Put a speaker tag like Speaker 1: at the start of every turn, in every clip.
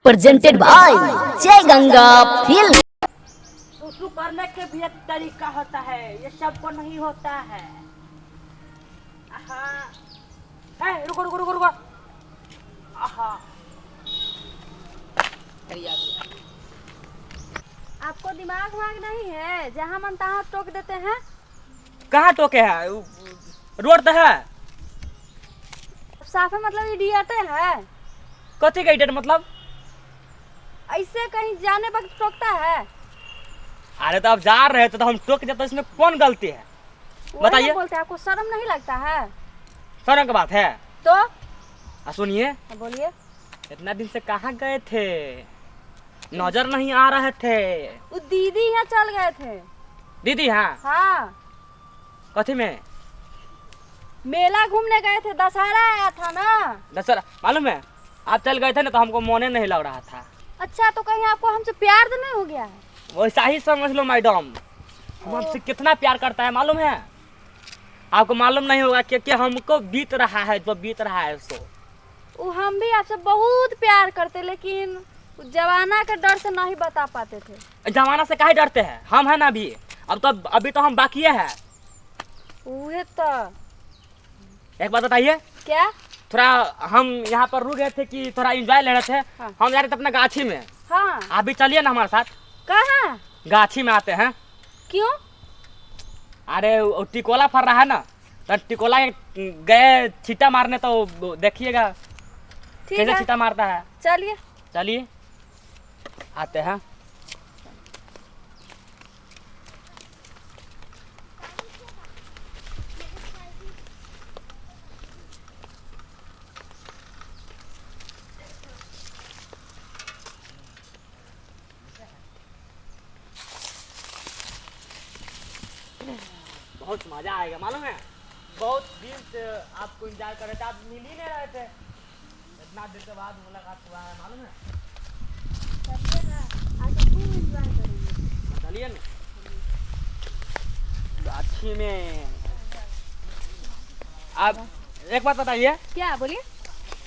Speaker 1: Presented by जय Ganga film.
Speaker 2: सुसु करने के भी एक तरीका होता है, ये सबको नहीं होता है। रुको रुको रुको रुको।
Speaker 3: आपको दिमाग वाग नहीं है, जहाँ मन तहाँ टोक देते हैं।
Speaker 2: कहाँ टोके है? रोड तो है।
Speaker 3: साफे मतलब इडियट है।
Speaker 2: कथी का इडियट मतलब?
Speaker 3: ऐसे कहीं जाने वक्त टोकता है।
Speaker 2: अरे तो अब जा रहे थे तो हम टोक देते, इसमें कौन गलती है बताइए?
Speaker 3: बोलते हैं, आपको शर्म नहीं लगता है?
Speaker 2: शर्म की बात है
Speaker 3: तो
Speaker 2: सुनिए,
Speaker 3: बोलिए।
Speaker 2: इतना दिन से कहाँ गए थे? नजर नहीं आ रहे थे।
Speaker 3: वो दीदी यहाँ चल गए थे।
Speaker 2: दीदी हाँ?
Speaker 3: हाँ,
Speaker 2: कथी में?
Speaker 3: मेला घूमने गए थे, दशहरा आया था ना।
Speaker 2: दशहरा मालूम है? आप चल गए थे ना तो हमको मोने नहीं लग रहा था।
Speaker 3: अच्छा, तो कहीं आपको हमसे प्यार तो नहीं हो गया है?
Speaker 2: वैसा ही समझ लो मैडम, हम हमसे कितना प्यार करता है मालूम है? आपको मालूम नहीं होगा क्योंकि हमको बीत रहा है जो बीत रहा है सो।
Speaker 3: वो हम भी आपसे बहुत प्यार करते, लेकिन जमाना के डर से नहीं बता पाते थे।
Speaker 2: जमाना से काहे डरते हैं? हम है ना अभी, अब तो अभी तो हम बाकी है।
Speaker 3: उहे तो।
Speaker 2: एक बात बताइए,
Speaker 3: क्या?
Speaker 2: थोड़ा हम यहाँ पर रुक गए थे कि थोड़ा एंजॉय ले रहे थे।
Speaker 3: हाँ।
Speaker 2: हम जा रहे थे अपना गाछी में।
Speaker 3: हाँ।
Speaker 2: आप भी चलिए ना हमारे साथ।
Speaker 3: कहाँ?
Speaker 2: गाछी में आते हैं।
Speaker 3: क्यों?
Speaker 2: अरे वो टिकोला फर रहा है ना, तो टिकोला गए छीटा मारने, तो देखिएगा
Speaker 3: ठीक
Speaker 2: कैसे
Speaker 3: है,
Speaker 2: छीटा मारता है।
Speaker 3: चलिए।
Speaker 2: चलिए आते हैं। बहुत मजा आएगा मालूम है? बहुत दिन से आपको इंतजार कर रहे थे, आप मिल ही नहीं रहे थे। इतना दिन के बाद मुलाकात हुआ है मालूम है? चलिए ना गाछी में। आप एक बात बताइए,
Speaker 3: क्या? बोलिए।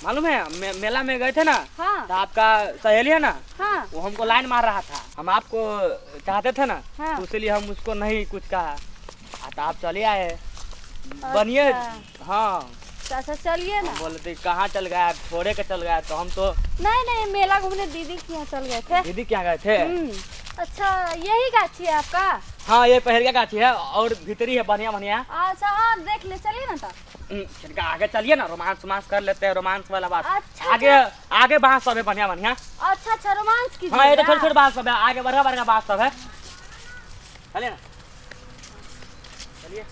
Speaker 2: मालूम है मेला में गए थे ना,
Speaker 3: हाँ।
Speaker 2: तो आपका सहेली है ना,
Speaker 3: हाँ।
Speaker 2: वो हमको लाइन मार रहा था। हम आपको चाहते थे ना,
Speaker 3: हाँ।
Speaker 2: तो इसलिए हम उसको नहीं कुछ कहा। तो आप चले आए, बनिए।
Speaker 3: अच्छा।
Speaker 2: हाँ,
Speaker 3: अच्छा, चलिए ना।
Speaker 2: बोले थे कहाँ चल गया, छोड़े के चल गया। तो हम तो
Speaker 3: नहीं नहीं, मेला घूमने दीदी के यहाँ चल गए थे।
Speaker 2: दीदी क्या गए थे।
Speaker 3: अच्छा, यही गाछी है आपका?
Speaker 2: हाँ, ये पहरिया गाछी है और भीतरी है बढ़िया बढ़िया।
Speaker 3: अच्छा, हाँ, देख ले, चलिए ना तब।
Speaker 2: छिड़का आगे चलिए ना, रोमांस रोमांस कर लेते हैं, रोमांस वाला बात।
Speaker 3: अच्छा,
Speaker 2: आगे आगे बांस सब है बढ़िया बढ़िया।
Speaker 3: अच्छा अच्छा, रोमांस कीजिए।
Speaker 2: हाँ, ये तो छोटे छोटे बांस सब है, आगे बढ़िया बढ़िया बांस सब है। चलिए ना, चलिए।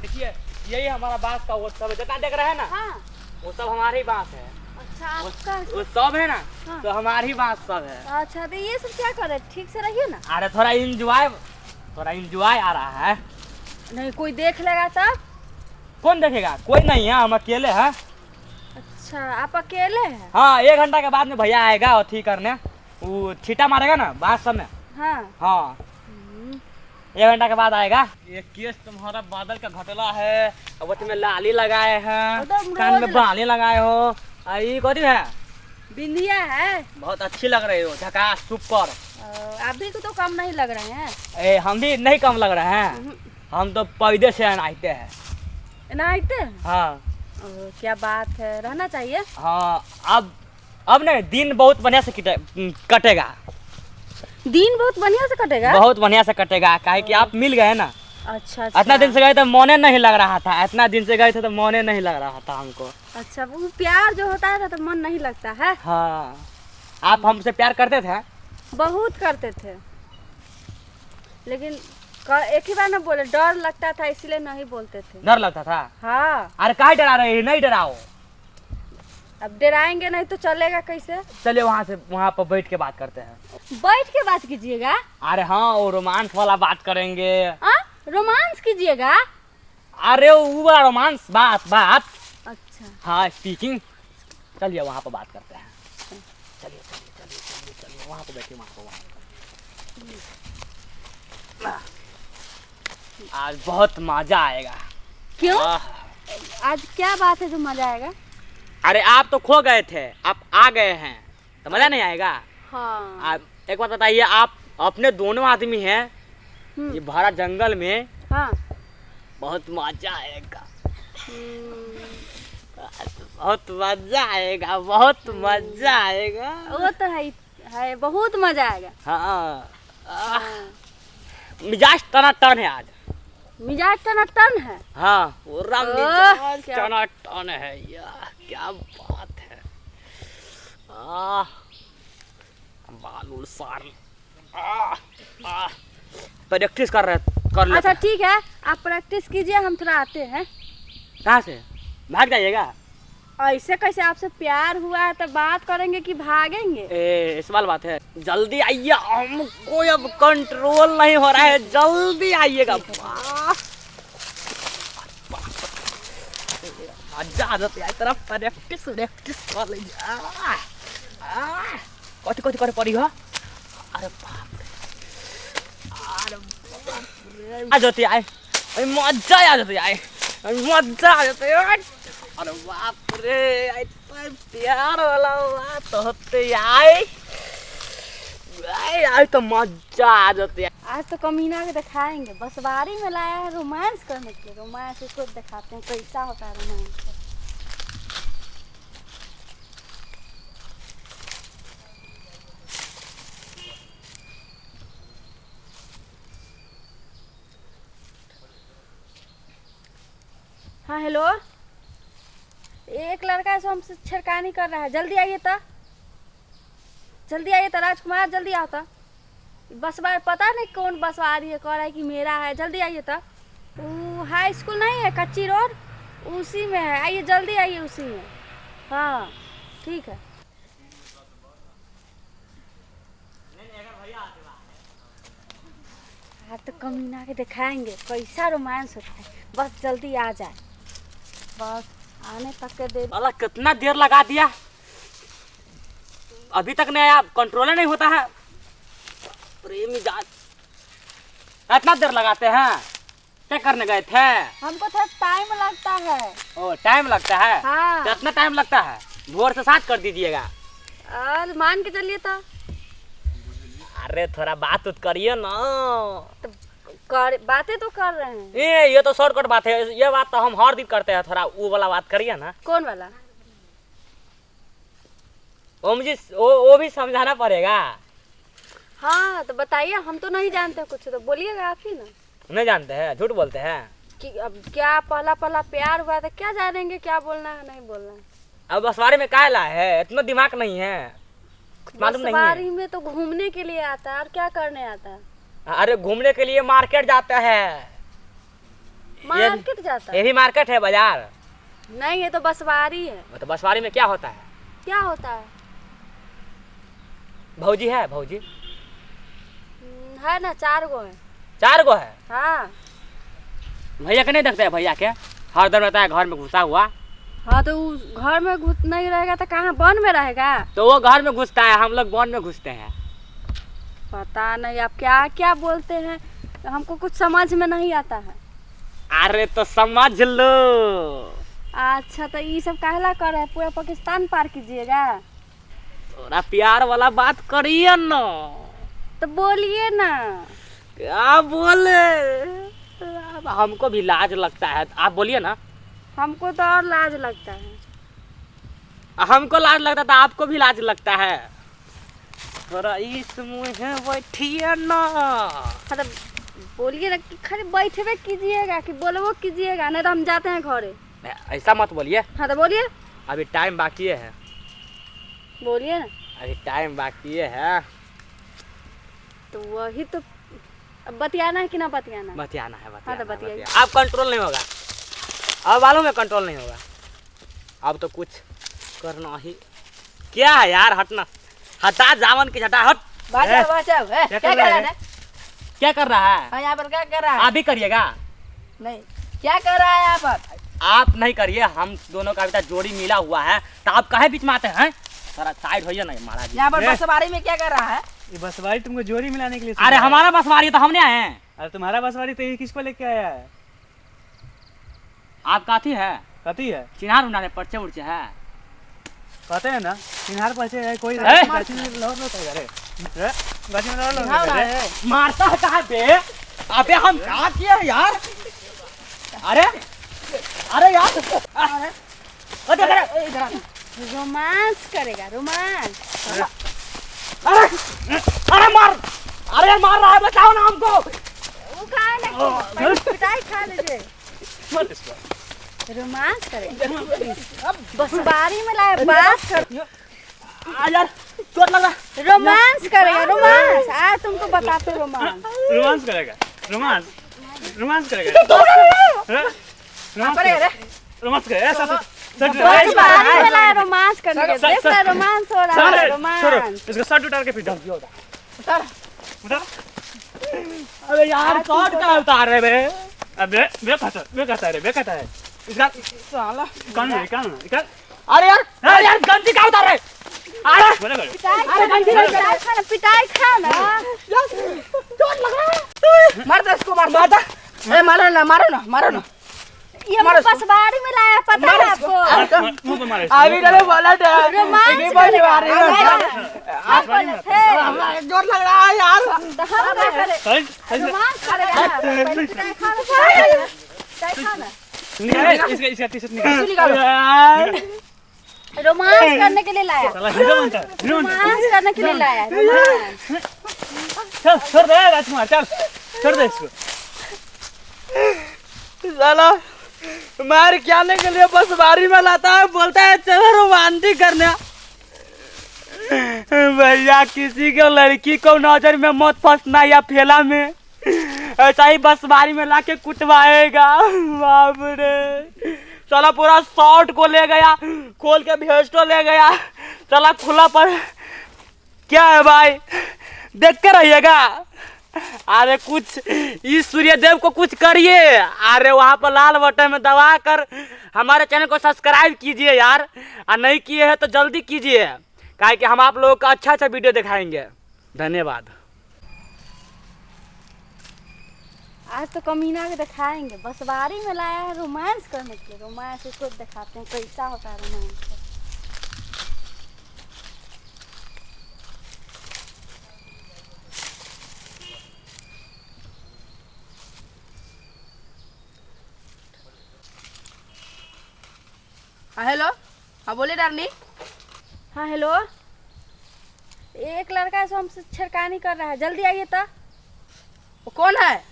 Speaker 2: देखिए यही हमारा बांस का वो सब है, जितना देख रहे हैं ना,
Speaker 3: हाँ।
Speaker 2: वो सब हमारे ही बांस है।
Speaker 3: अच्छा, आपका।
Speaker 2: वो सब है ना,
Speaker 3: हाँ।
Speaker 2: तो हमारी बात सब है।
Speaker 3: अच्छा, तो ये सब क्या करे? ठीक से रहिए ना।
Speaker 2: अरे थोड़ा इंजॉय आ रहा है।
Speaker 3: नहीं, कोई देख लेगा तब?
Speaker 2: कौन देखेगा? कोई नहीं है, हम अकेले हैं।
Speaker 3: अच्छा, आप अकेले हैं?
Speaker 2: हाँ, 1 घंटा के बाद में भैया आएगा अथी करने, वो छीटा मारेगा ना बांस सब में।
Speaker 3: हाँ।
Speaker 2: हाँ, 1 घंटा के बाद आएगा। ये केस तुम्हारा बादल का घटला है, अब उसमें लाली लगाए हैं,
Speaker 3: एकदम
Speaker 2: कान में
Speaker 3: रोज
Speaker 2: बाली लगाए हो। ये कौन है?
Speaker 3: बिंदिया है।
Speaker 2: बहुत अच्छी लग रही हो, झकास सुपर।
Speaker 3: आप भी को तो कम नहीं लग रहे हैं।
Speaker 2: हम भी नहीं कम लग रहे हैं, हम तो पैदे से आते हैं।
Speaker 3: नाइते हैं?
Speaker 2: हाँ।
Speaker 3: क्या बात है, रहना चाहिए।
Speaker 2: हाँ, अब नहीं, दिन बहुत बढ़िया से कटेगा।
Speaker 3: दिन बहुत बढ़िया से कटेगा।
Speaker 2: बहुत बढ़िया से कटेगा, काहे कि आप मिल गए ना।
Speaker 3: अच्छा
Speaker 2: इतना
Speaker 3: अच्छा।
Speaker 2: दिन से गए थे मोने नहीं लग रहा था, इतना दिन से गए थे तो मोने नहीं लग रहा था हमको।
Speaker 3: अच्छा, वो प्यार जो होता है तो मन नहीं लगता है।
Speaker 2: हाँ, आप हमसे प्यार करते थे?
Speaker 3: बहुत करते थे, लेकिन एक ही बार ना बोले, डर लगता था इसलिए नहीं बोलते थे।
Speaker 2: डर लगता था?
Speaker 3: हाँ।
Speaker 2: अरे काहे डरा रहे हैं? नहीं डराओ।
Speaker 3: अब डराएंगे नहीं तो चलेगा कैसे?
Speaker 2: चलिए वहाँ पर बैठ के बात करते हैं।
Speaker 3: बैठ के बात कीजिएगा?
Speaker 2: अरे हाँ, वो रोमांस वाला बात करेंगे।
Speaker 3: रोमांस कीजिएगा?
Speaker 2: अरे वो वाला रोमांस बात।
Speaker 3: अच्छा।
Speaker 2: हाँ, स्पीकिंग। चलिए वहाँ पर बात करते हैं। चलिए वहाँ पर बैठिए, आज बहुत मजा आएगा।
Speaker 3: क्यों?
Speaker 2: आह,
Speaker 3: आज क्या बात है जो मजा आएगा?
Speaker 2: अरे आप तो खो गए थे, आप आ गए हैं तो मजा नहीं आएगा।
Speaker 3: हाँ।
Speaker 2: आप एक बात बताइए, आप अपने दोनों आदमी हैं, ये भरा जंगल में
Speaker 3: हाँ।
Speaker 2: बहुत मजा आएगा,
Speaker 3: हम्म,
Speaker 2: बहुत मजा आएगा, बहुत मजा आएगा।
Speaker 3: वो तो है बहुत मजा आएगा।
Speaker 2: हाँ,
Speaker 3: हाँ।
Speaker 2: मिजाज टनाटन है आज।
Speaker 3: मिजाज टनाटन है।
Speaker 2: हाँ, पूरा
Speaker 3: ओह,
Speaker 2: मिजाज
Speaker 3: क्या-
Speaker 2: टनाटन है यार, क्या बात है। बालूल सार प्रैक्टिस कर लेते
Speaker 3: अच्छा
Speaker 2: हैं।
Speaker 3: ठीक है, आप प्रैक्टिस कीजिए, हम थोड़ा आते हैं।
Speaker 2: कहाँ से भाग जाइएगा?
Speaker 3: ऐसे कैसे? आपसे प्यार हुआ है तो बात करेंगे कि भागेंगे?
Speaker 2: इस वाल बात है, जल्दी आइए, हमको अब कंट्रोल नहीं हो रहा है, जल्दी आइएगा। आजाद तरफ प्रैक्टिस कर लीजिए। कथी कथी करे पड़ी हो? अरे बाप रे, अरे बाप रे, आ जाती आए, मजा आ जाती आए, मजा आ जाती है। अरे बाप रे, इतना प्यार वाला बात होते आए आए तो मजा आ जाती है।
Speaker 3: आज तो कमीना के दिखाएंगे, बसवारी में लाया है रोमांस करने के लिए। रोमांस इसको दिखाते हैं कैसा होता है रोमांस। हाँ हेलो, एक लड़का है सो हमसे छेड़खानी कर रहा है, जल्दी आइए तो, जल्दी आइए तो राजकुमार, जल्दी आओ तो। बसवार पता नहीं कौन बसवारी है, कह रहा है कि मेरा है, जल्दी आइए तो। वो हाई स्कूल नहीं है, कच्ची रोड, उसी में है, आइए जल्दी आइए उसी में। हाँ ठीक है। आज तो कमीना के दिखाएंगे कैसा रोमांस होता है, बस जल्दी आ जाए, बस आने तक के दे।
Speaker 2: साला कितना देर लगा दिया, अभी तक नहीं आया, कंट्रोल नहीं होता है। प्रेमी जात इतना देर लगाते हैं, क्या करने गए थे?
Speaker 3: हमको थोड़ा टाइम लगता है।
Speaker 2: ओ टाइम लगता है?
Speaker 3: हाँ।
Speaker 2: तो इतना टाइम लगता है, भोर से 7 कर दीजिएगा।
Speaker 3: और मान के चलिए तो।
Speaker 2: अरे थोड़ा बात उत करिए ना।
Speaker 3: तो बातें तो कर रहे हैं।
Speaker 2: ये तो शॉर्टकट बात है, ये बात तो हम हर दिन करते हैं, थोड़ा वो वाला बात करिए ना।
Speaker 3: कौन वाला?
Speaker 2: ओम जी, वो भी समझाना पड़ेगा।
Speaker 3: हाँ तो बताइए, हम तो नहीं जानते कुछ, तो बोलिएगा आप ही ना।
Speaker 2: नहीं जानते हैं, झूठ बोलते हैं।
Speaker 3: कि अब क्या पहला पहला प्यार हुआ था, क्या जानेंगे क्या बोलना है नहीं बोलना है।
Speaker 2: अब बसवारी में क्या ला है, इतना दिमाग नहीं है, कुछ मालूम नहीं
Speaker 3: बसवारी
Speaker 2: है।
Speaker 3: में तो घूमने के लिए आता है, और क्या करने आता है?
Speaker 2: अरे घूमने के लिए मार्केट जाता है।
Speaker 3: मार्केट जाता
Speaker 2: ये
Speaker 3: है?
Speaker 2: भी मार्केट है, बाजार
Speaker 3: नहीं, ये तो बसवारी है।
Speaker 2: तो बसवारी में क्या होता है?
Speaker 3: क्या होता है?
Speaker 2: भौजी है, भौजी
Speaker 3: है ना, 4 गो है।
Speaker 2: 4 गो है।
Speaker 3: हाँ।
Speaker 2: भैया के नहीं देखते हैं? भैया के हर दिन रहता है घर में घुसा हुआ।
Speaker 3: हाँ तो घर में घुस नहीं रहेगा तो कहाँ वन में रहेगा?
Speaker 2: तो वो घर में घुसता है, हम लोग वन में घुसते हैं।
Speaker 3: पता नहीं आप क्या क्या बोलते हैं, हमको कुछ समझ में नहीं आता है।
Speaker 2: अरे तो समझ लो।
Speaker 3: अच्छा तो ये सब काहला कर रहे हैं, पूरा पाकिस्तान पार कीजिएगा?
Speaker 2: थोड़ा प्यार वाला बात करिए ना।
Speaker 3: तो बोलिए ना।
Speaker 2: क्या बोले, अब हमको भी लाज लगता है, आप बोलिए ना।
Speaker 3: हमको तो और लाज लगता है।
Speaker 2: हमको लाज लगता था, आपको भी लाज लगता है। थोड़ा इस मुँह बैठिए ना।
Speaker 3: हाँ तो बोलिए ना कि खाली बैठे कीजिएगा कि बोलबो कीजिएगा, नहीं तो हम जाते हैं घरे।
Speaker 2: ऐसा मत बोलिए,
Speaker 3: हाँ तो बोलिए,
Speaker 2: अभी टाइम बाकी है।
Speaker 3: बोलिए ना।
Speaker 2: अभी टाइम बाकी है।
Speaker 3: तो वही तो, अब बतियाना है कि ना बतियाना है?
Speaker 2: बतियाना है,
Speaker 3: हाँ तो बतियाइए।
Speaker 2: बतियाना। अब कंट्रोल नहीं होगा, अब मालूम है कंट्रोल नहीं होगा। अब तो कुछ करना ही। क्या है यार, हटना, हटा जावन की हटा, हट।
Speaker 3: बचाओ बचाओ, क्या कर रहा है?
Speaker 2: क्या कर रहा है?
Speaker 3: हाँ यहाँ पर क्या कर रहा है?
Speaker 2: आप भी करिएगा।
Speaker 3: नहीं, क्या कर रहा है यहाँ पर?
Speaker 2: आप नहीं करिए, हम दोनों का अभी तक जोड़ी मिला हुआ है, तो आप काहे बीच में आते हैं? थोड़ा साइड होइए ना महाराज।
Speaker 3: यहाँ पर बसवारी में क्या कर रहा है?
Speaker 4: ये बसवारी तुमको जोड़ी मिलाने के लिए
Speaker 2: अरे हमारा बसवारी है तो हमने आए हैं।
Speaker 4: अरे तुम्हारा बसवारी तो ये किसको लेके आया है?
Speaker 2: आप काथी है
Speaker 4: कथी है
Speaker 2: चिन्हार उन्हारे पर्चे उड़चे है
Speaker 4: कहते हैं ना चिन्हार परिचय है कोई
Speaker 2: ए?
Speaker 4: गाची में लौट लो अरे गाची में लौट लो
Speaker 2: मारता है कहाँ पे अबे हम क्या किए यार अरे अरे यार अरे इधर
Speaker 3: रोमांस करेगा रोमांस।
Speaker 2: अरे अरे मार अरे मार रहा है बचाओ ना हमको
Speaker 3: वो कहा है ना पहले पिटाई खा लीजिए। रोमांस करेगा बस बारी में लाए बात कर
Speaker 2: यार चोट लगा
Speaker 3: रोमांस करेगा रोमांस। आज तुमको बताते रोमांस।
Speaker 4: रोमांस करेगा रोमांस रोमांस करेगा रोमांस करेगा ऐसा
Speaker 3: बस बारी में लाए रोमांस करने के। देख रहा रोमांस हो रहा है रोमांस।
Speaker 4: इसका शर्ट उतार के फिर डाल दिया उतार उतार
Speaker 2: अबे यार शॉट का उतार रहे बे
Speaker 4: अबे वे कहता है इसका
Speaker 2: साला
Speaker 4: कान
Speaker 2: अरे यार गंजी का उतार रहे अरे
Speaker 4: बोले करो
Speaker 3: पिटाई खा ना
Speaker 2: चोट लगा मार दे इसको मार दे ए मारो ना
Speaker 3: ये बस बारी में लाया पता है आपको।
Speaker 4: मुंह पे मारे
Speaker 2: अभी चलो बोला था
Speaker 3: रोमांस
Speaker 2: इसी बार मार रहे
Speaker 3: आप बोले थे
Speaker 2: जोर लग रहा है यार
Speaker 3: तो हम क्या करें रोमांस करेगा ना पहले पिटाई खा ना पिटाई खा ना
Speaker 4: इसका टी-शर्ट निकाल
Speaker 3: रोमांस करने के लिए लाया
Speaker 4: साला हीरो बनता है
Speaker 3: रोमांस करने के लिए लाया रोमांस।
Speaker 4: चल छोड़ दे राजकुमार चल छोड़ दे इसको
Speaker 2: साला मार खाने के लिए बस बारी में लाता है बोलता है चलो रोमांटिक करने भैया किसी को लड़की को नजर में मत फंसना या फेला में ऐसा ही बस बारी में लाके कुटवाएगा बाप रे साला पूरा शॉर्ट को ले गया खोल के भेस्टो ले गया साला खुला पर क्या है भाई देख के रहिएगा अरे कुछ इस सूर्यदेव को कुछ करिए अरे वहाँ पर लाल बटन में दबा कर हमारे चैनल को सब्सक्राइब कीजिए यार और नहीं किए हैं तो जल्दी कीजिए काहे कि हम आप लोगों का अच्छा वीडियो दिखाएंगे। धन्यवाद।
Speaker 3: आज तो कमीना के दिखाएंगे बस बारी में लाया है रोमांस करने के लिए। रोमांस इसको दिखाते हैं कैसा होता है रोमांस।
Speaker 5: हाँ हेलो हाँ बोले डार्लिंग।
Speaker 3: हाँ हेलो एक लड़का है सो हमसे छेड़खानी कर रहा है। जल्दी आइए तो
Speaker 5: वो कौन है?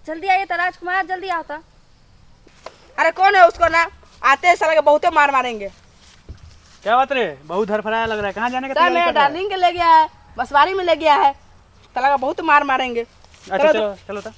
Speaker 3: जल्दी आइए तो राजकुमार जल्दी आओ तो।
Speaker 5: अरे कौन है उसको ना आते साला के बहुते मार मारेंगे।
Speaker 4: क्या बात रे बहुत धरफड़ाया लग रहा है कहाँ जाने का
Speaker 5: सर मेरा डार्लिंग के ले गया है बसवारी में ले गया है साला का बहुत मार मारेंगे।
Speaker 4: अच्छा चलो तो